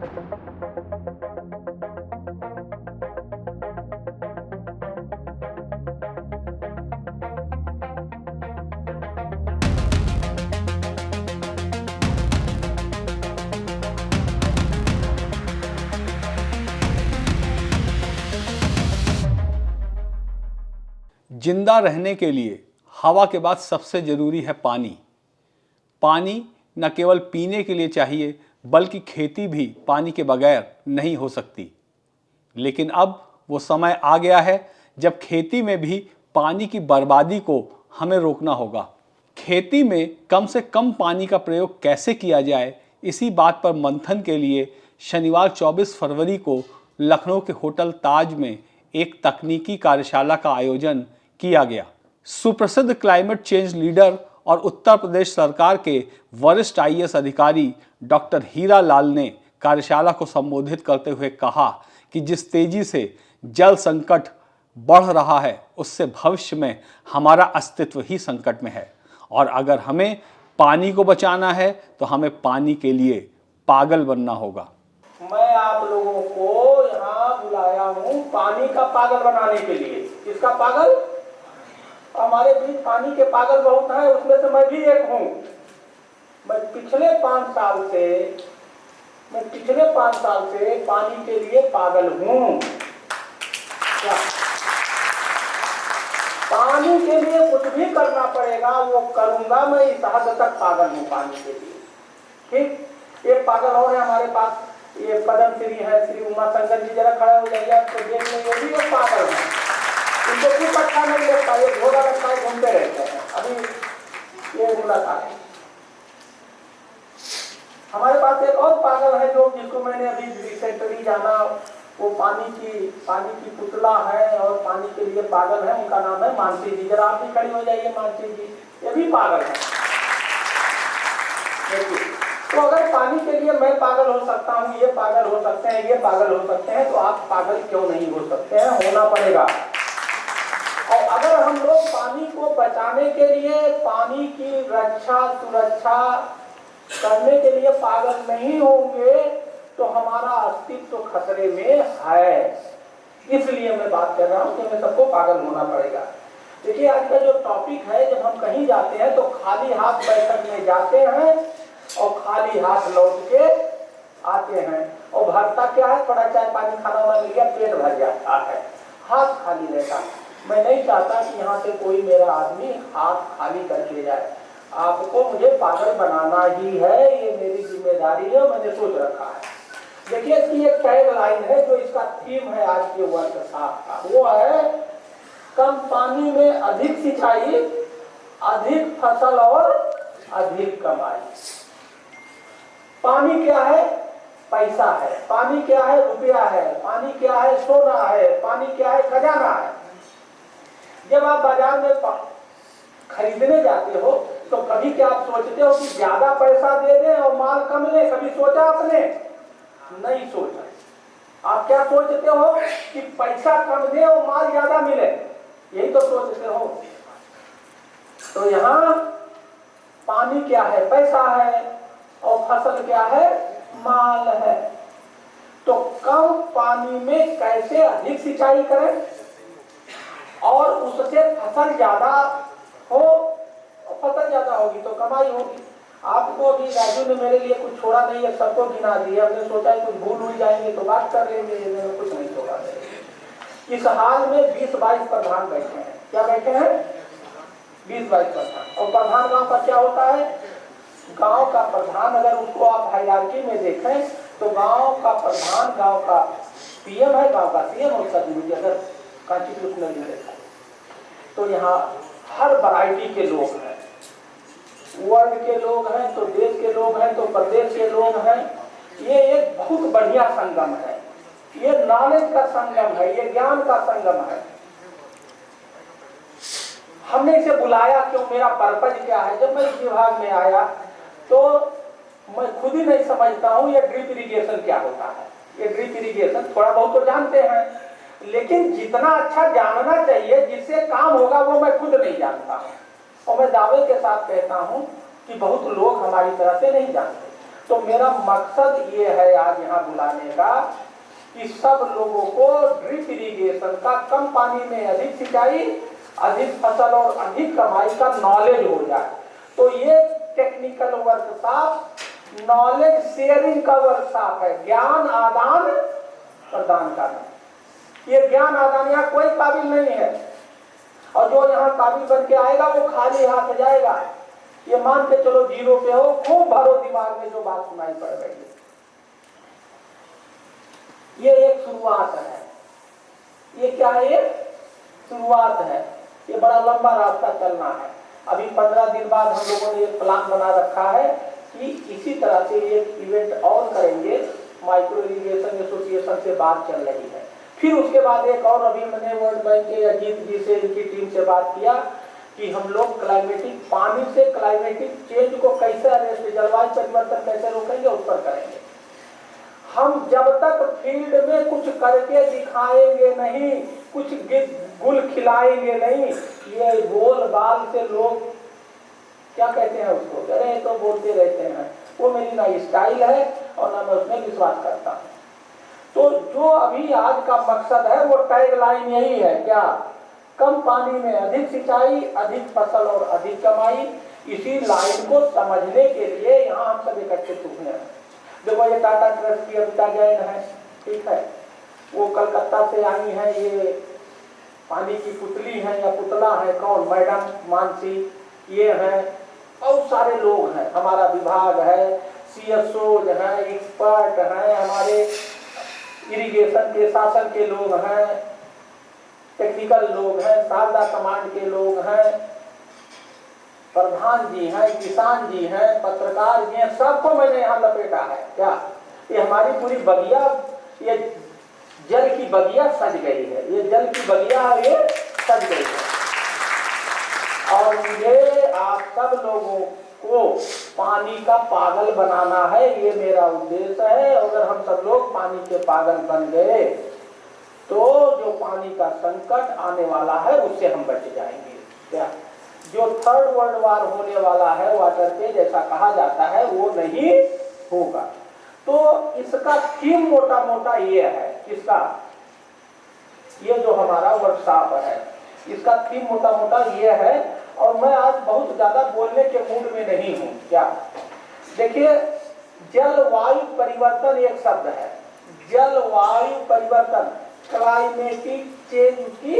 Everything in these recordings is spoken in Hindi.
जिंदा रहने के लिए हवा के बाद सबसे ज़रूरी है पानी। पानी न केवल पीने के लिए चाहिए बल्कि खेती भी पानी के बगैर नहीं हो सकती। लेकिन अब वो समय आ गया है जब खेती में भी पानी की बर्बादी को हमें रोकना होगा। खेती में कम से कम पानी का प्रयोग कैसे किया जाए, इसी बात पर मंथन के लिए शनिवार 24 फरवरी को लखनऊ के होटल ताज में एक तकनीकी कार्यशाला का आयोजन किया गया। सुप्रसिद्ध क्लाइमेट चेंज लीडर और उत्तर प्रदेश सरकार के वरिष्ठ आईएएस अधिकारी डॉक्टर हीरा लाल ने कार्यशाला को संबोधित करते हुए कहा कि जिस तेजी से जल संकट बढ़ रहा है उससे भविष्य में हमारा अस्तित्व ही संकट में है, और अगर हमें पानी को बचाना है तो हमें पानी के लिए पागल बनना होगा। मैं आप लोगों को यहाँ बुलाया हूँ पानी का पागल बनाने के लिए। किसका पागल? हमारे बीच पानी के पागल बहुत हैं, उसमें से मैं भी एक हूँ। मैं पिछले 5 साल से पानी के लिए पागल हूँ। क्या पानी के लिए कुछ भी करना पड़ेगा वो करूंगा। मैं इस हद तक पागल हूँ पानी के लिए। ठीक, एक पागल और है हमारे पास, ये पद्म श्री है, श्री उमा शंकर जी। जरा खड़ा हो जाइए, आपको देख लेंगे भी वो पागल है। इनको कुछ अच्छा नहीं लगता, ये घोड़ा लगता है, घूमते रहते हैं। अभी ये मुलाकात है। हमारे पास एक और पागल है जो जिसको मैंने अभी रिसेंटली जाना, वो पानी की पुतला है और पानी के लिए पागल है। उनका नाम है मानसी जी। जरा आप भी खड़ी हो जाइए। मानसी जी ये भी पागल है। तो अगर पानी के लिए मैं पागल हो सकता हूँ, ये पागल हो सकते हैं, ये पागल हो सकते हैं, तो आप पागल क्यों नहीं हो सकते हैं? होना पड़ेगा। और अगर हम लोग पानी को बचाने के लिए, पानी की रक्षा सुरक्षा करने के लिए पागल नहीं होंगे तो हमारा अस्तित्व खतरे में है। इसलिए मैं बात कर रहा हूँ कि हमें सबको पागल होना पड़ेगा। देखिए आज का जो टॉपिक है, जब हम कहीं जाते हैं तो खाली हाथ बैठक में जाते हैं और खाली हाथ लौट के आते हैं। और भरता क्या है? थोड़ा चाय पानी खाना वाना मिल गया, पेट भर जाता है, हाथ खाली रहता है। मैं नहीं चाहता कि यहाँ से कोई मेरा आदमी हाथ खाली करके जाए। आपको मुझे पागल बनाना ही है, ये मेरी जिम्मेदारी है, मैंने सोच रखा है। देखिए इसकी एक टैग लाइन है जो इसका थीम है आज के वर्कशॉप का, वो है कम पानी में अधिक सिंचाई, अधिक फसल और अधिक कमाई। पानी क्या है? पैसा है। पानी क्या है? रुपया है। पानी क्या है? सोना है। पानी क्या है? खजाना है। जब आप बाजार में खरीदने जाते हो तो कभी क्या आप सोचते हो कि ज्यादा पैसा दे दें और माल कम ले? कभी सोचा आपने? नहीं सोचा। आप क्या सोचते हो कि पैसा कम दे और माल ज्यादा मिले? यही तो सोचते हो। तो यहाँ पानी क्या है? पैसा है। और फसल क्या है? माल है। तो कम पानी में कैसे अधिक सिंचाई करें और उससे फसल ज्यादा हो? फसल ज्यादा होगी तो कमाई होगी। आपको अभी राजू ने मेरे लिए कुछ छोड़ा नहीं है, सबको गिना दिया। हमने सोचा कुछ भूल जाएंगे तो बात कर लेंगे, मैंने कुछ नहीं छोड़ा। इस हाल में 20-22 प्रधान बैठे हैं। क्या बैठे हैं? 20-22 प्रधान। और प्रधान गांव का क्या होता है? गांव का प्रधान, अगर उसको आप हायरार्की में देखें तो गांव का प्रधान गांव का पीएम है, गांव का सीएम और सदगुरु। अगर कॉन्स्टिट्यूशनल देखा तो यहाँ हर वैरायटी के लोग हैं। वर्ल्ड के लोग हैं तो देश के लोग हैं तो प्रदेश के लोग हैं। ये एक बहुत बढ़िया संगम है। ये नॉलेज का संगम है, ये ज्ञान का संगम है। हमने इसे बुलाया क्यों? मेरा पर्पज क्या है? जब मैं इस विभाग में आया तो मैं खुद ही नहीं समझता हूँ ये ड्रिप इरिगेशन क्या होता है। ये ड्रिप इरिगेशन थोड़ा बहुत तो जानते हैं, लेकिन जितना अच्छा जानना चाहिए जिससे काम होगा वो मैं खुद नहीं जानता हूँ। और मैं दावे के साथ कहता हूँ कि बहुत लोग हमारी तरह से नहीं जानते। तो मेरा मकसद ये है आज यहाँ बुला लाने का कि सब लोगों को ड्रिप इरिगेशन का, कम पानी में अधिक सिंचाई, अधिक फसल और अधिक कमाई का नॉलेज हो जाए। तो ये टेक्निकल वर्कशॉप नॉलेज शेयरिंग का वर्कशॉप है, ज्ञान आदान प्रदान करना। ये ज्ञान आदान, यहाँ कोई काबिल नहीं है और जो यहाँ काबिल बन के आएगा वो खाली हाथ जाएगा। ये मान के चलो जीरो पे हो, खूब भरो दिमाग में जो बात सुनाई पड़ रही है। ये एक शुरुआत है, ये क्या है? ये शुरुआत है, ये बड़ा लंबा रास्ता चलना है। अभी 15 दिन बाद हम लोगों ने एक प्लान बना रखा है कि इसी तरह से एक इवेंट और करेंगे। माइक्रो इरिगेशन एसोसिएशन से बात चल रही है। फिर उसके बाद एक और, अभी मैंने वर्ल्ड बैंक के अजीत जी से, इनकी टीम से बात किया कि हम लोग क्लाइमेटिक, पानी से क्लाइमेटिक चेंज को कैसे अरेस्ट, जलवायु परिवर्तन कैसे रोकेंगे, उस पर करेंगे। हम जब तक फील्ड में कुछ करके दिखाएंगे नहीं, कुछ गुल खिलाएंगे नहीं, ये बोल बाल से लोग क्या कहते हैं उसको, अरे तो बोलते रहते हैं, वो मेरी ना स्टाइल है और ना मैं उसमें विश्वास करता हूँ। तो जो अभी आज का मकसद है वो टैग लाइन यही है, क्या? कम पानी में अधिक सिंचाई, अधिक फसल और अधिक कमाई। इसी लाइन को समझने के लिए यहाँ हम सब इकट्ठे हुए हैं। देखो ये टाटा ट्रस्ट की अमिता जैन है, ठीक है, वो कलकत्ता से आई है, ये पानी की पुतली है या पुतला है, कौन, मैडम मानसी, ये है, बहुत सारे लोग हैं, हमारा विभाग है, CSO है, एक्सपर्ट हैं, हमारे इरिगेशन के शासन के लोग हैं, टेक्निकल लोग हैं, शारदा कमांड के लोग हैं, प्रधान जी हैं, किसान जी हैं, पत्रकार जी हैं, सबको मैंने यहाँ लपेटा है। क्या ये हमारी पूरी बगिया, ये जल की बगिया सज गई है, ये जल की बगिया ये सज गई है। और मुझे आप सब लोगों को पानी का पागल बनाना है, ये मेरा उद्देश्य है। अगर हम सब लोग पानी के पागल बन गए तो जो पानी का संकट आने वाला है उससे हम बच जाएंगे। क्या जो थर्ड वर्ल्ड वार होने वाला है वाटर पे, जैसा कहा जाता है, वो नहीं होगा। तो इसका थीम मोटा मोटा ये है, किसका? ये जो हमारा वर्कशॉप है, इसका थीम मोटा मोटा ये है। और मैं आज बहुत ज्यादा बोलने के मूड में नहीं हूं। क्या देखिए, जलवायु परिवर्तन एक शब्द है, जलवायु परिवर्तन, क्लाइमेटिक चेंज की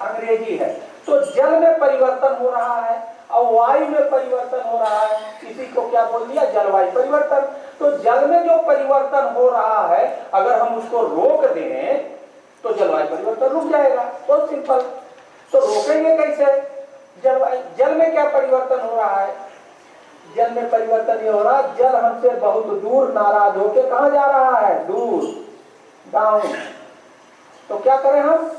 अंग्रेजी है। तो जल में परिवर्तन हो रहा है और वायु में परिवर्तन हो रहा है, इसी को क्या बोल दिया? जलवायु परिवर्तन। तो जल में जो परिवर्तन हो रहा है, अगर हम उसको रोक दें तो जलवायु परिवर्तन रुक जाएगा। बहुत सिंपल। तो रोकेंगे कैसे? जल में क्या परिवर्तन हो रहा है? जल में परिवर्तन ये हो रहा है, जल हमसे बहुत दूर नाराज होकर कहाँ जा रहा है? दूर, डाउन। तो क्या करें हम?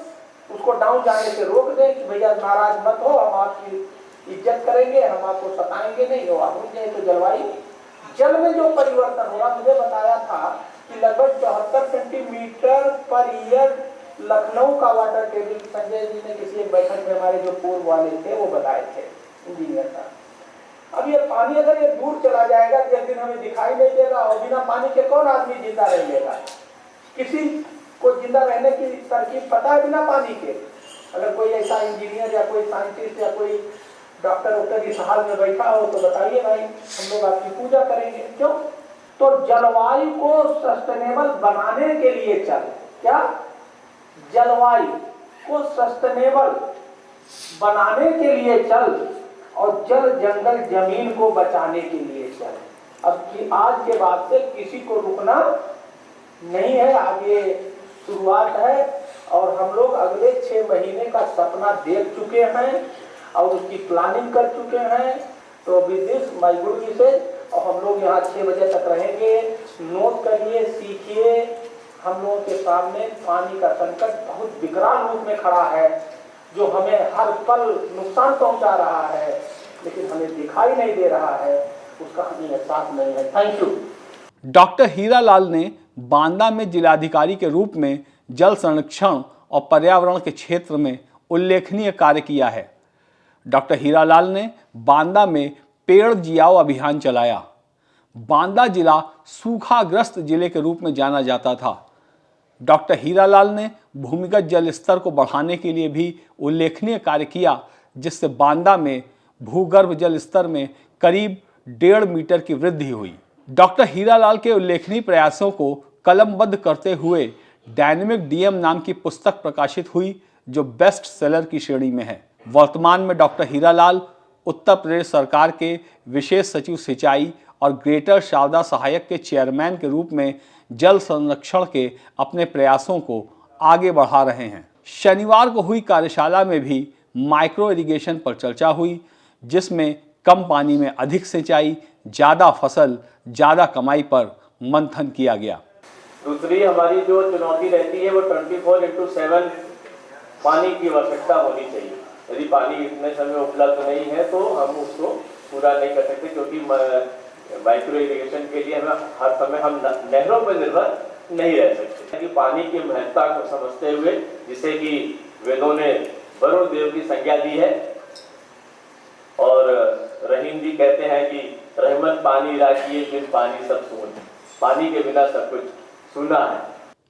उसको डाउन जाने से रोक दें कि भैया नाराज मत हो, हम आपकी इज्जत करेंगे, हम आपको सताएंगे नहीं, हो आप रुक जाए। तो जलवायु, जल में जो परिवर्तन हो रहा, मुझे बताया था कि लगभग 74 सेंटीमीटर पर ईयर लखनऊ का वाटर टेबल, संजय जी ने किसी एक बैठक में हमारे जो पूर्व वाले थे वो बताए थे, इंजीनियर का। अब ये पानी अगर ये दूर चला जाएगा तो एक दिन हमें दिखाई नहीं देगा, और बिना पानी के कौन आदमी जिंदा रहेगा? किसी को जिंदा रहने की तरकीब पता है बिना पानी के? अगर कोई ऐसा इंजीनियर या कोई साइंटिस्ट या कोई डॉक्टर इस हाल में बैठा हो तो बताइए भाई, हम लोग आपकी पूजा करेंगे। क्यों? तो जलवायु को सस्टेनेबल बनाने के लिए चल, क्या? जलवायु को सस्टेनेबल बनाने के लिए चल, और जल जंगल जमीन को बचाने के लिए चल। अब कि आज के बाद से किसी को रुकना नहीं है, आगे शुरुआत है। और हम लोग अगले 6 महीने का सपना देख चुके हैं और उसकी प्लानिंग कर चुके हैं। तो with this my good wishes, और हम लोग यहाँ 6 बजे तक रहेंगे। नोट करिए, सीखिए। हम लोगों के सामने पानी का संकट बहुत विकराल रूप में खड़ा है, जो हमें हर पल नुकसान पहुंचा रहा है, लेकिन हमें दिखाई नहीं दे रहा है, उसका हमें एहसास नहीं है। Thank you. डॉक्टर हीरालाल ने बांदा में जिलाधिकारी के रूप में जल संरक्षण और पर्यावरण के क्षेत्र में उल्लेखनीय कार्य किया है। डॉक्टर हीरालाल ने बांदा में पेड़ जियाओ अभियान चलाया। बांदा जिला सूखाग्रस्त जिले के रूप में जाना जाता था। डॉक्टर हीरालाल ने भूमिगत जल स्तर को बढ़ाने के लिए भी उल्लेखनीय कार्य किया, जिससे बांदा में भूगर्भ जल स्तर में करीब 1.5 मीटर की वृद्धि हुई। डॉक्टर हीरालाल के उल्लेखनीय प्रयासों को कलमबद्ध करते हुए डायनेमिक डीएम नाम की पुस्तक प्रकाशित हुई, जो बेस्ट सेलर की श्रेणी में है। वर्तमान में डॉक्टर हीरालाल उत्तर प्रदेश सरकार के विशेष सचिव सिंचाई और ग्रेटर शारदा सहायक के चेयरमैन के रूप में जल संरक्षण के अपने प्रयासों को आगे बढ़ा रहे हैं। शनिवार को हुई कार्यशाला में भी माइक्रो इरिगेशन पर चर्चा हुई, जिसमें कम पानी में अधिक सिंचाई, ज़्यादा फसल, ज़्यादा कमाई पर मंथन किया गया। दूसरी हमारी जो चुनौती रहती है वो 24/7 पानी की आवश्यकता होनी चाहिए। यदि पानी इतने समय उपलब्ध नहीं है तो हम उसको पूरा नहीं कर सकते, क्योंकि माइक्रो इरिगेशन के लिए हमें हर समय हम नहरों पर निर्भर नहीं रह सकते। कि पानी की महत्ता को समझते हुए, जिसे कि वेदों ने वरुण देव की संज्ञा दी है, और रहीम जी कहते हैं कि रहमत पानी राखिए बिन पानी सब सून, पानी के बिना सब कुछ सूना है।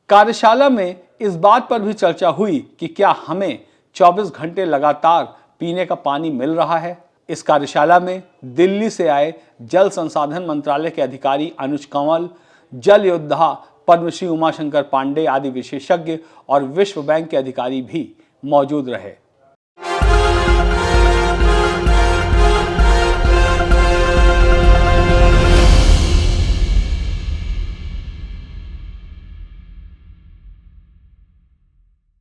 कार्यशाला में इस बात पर भी चर्चा हुई कि क्या हमें 24 घंटे लगातार पीने का पानी मिल रहा है। इस कार्यशाला में दिल्ली से आए जल संसाधन मंत्रालय के अधिकारी अनुज कंवल, जल योद्धा पद्मश्री उमाशंकर पांडे आदि विशेषज्ञ और विश्व बैंक के अधिकारी भी मौजूद रहे।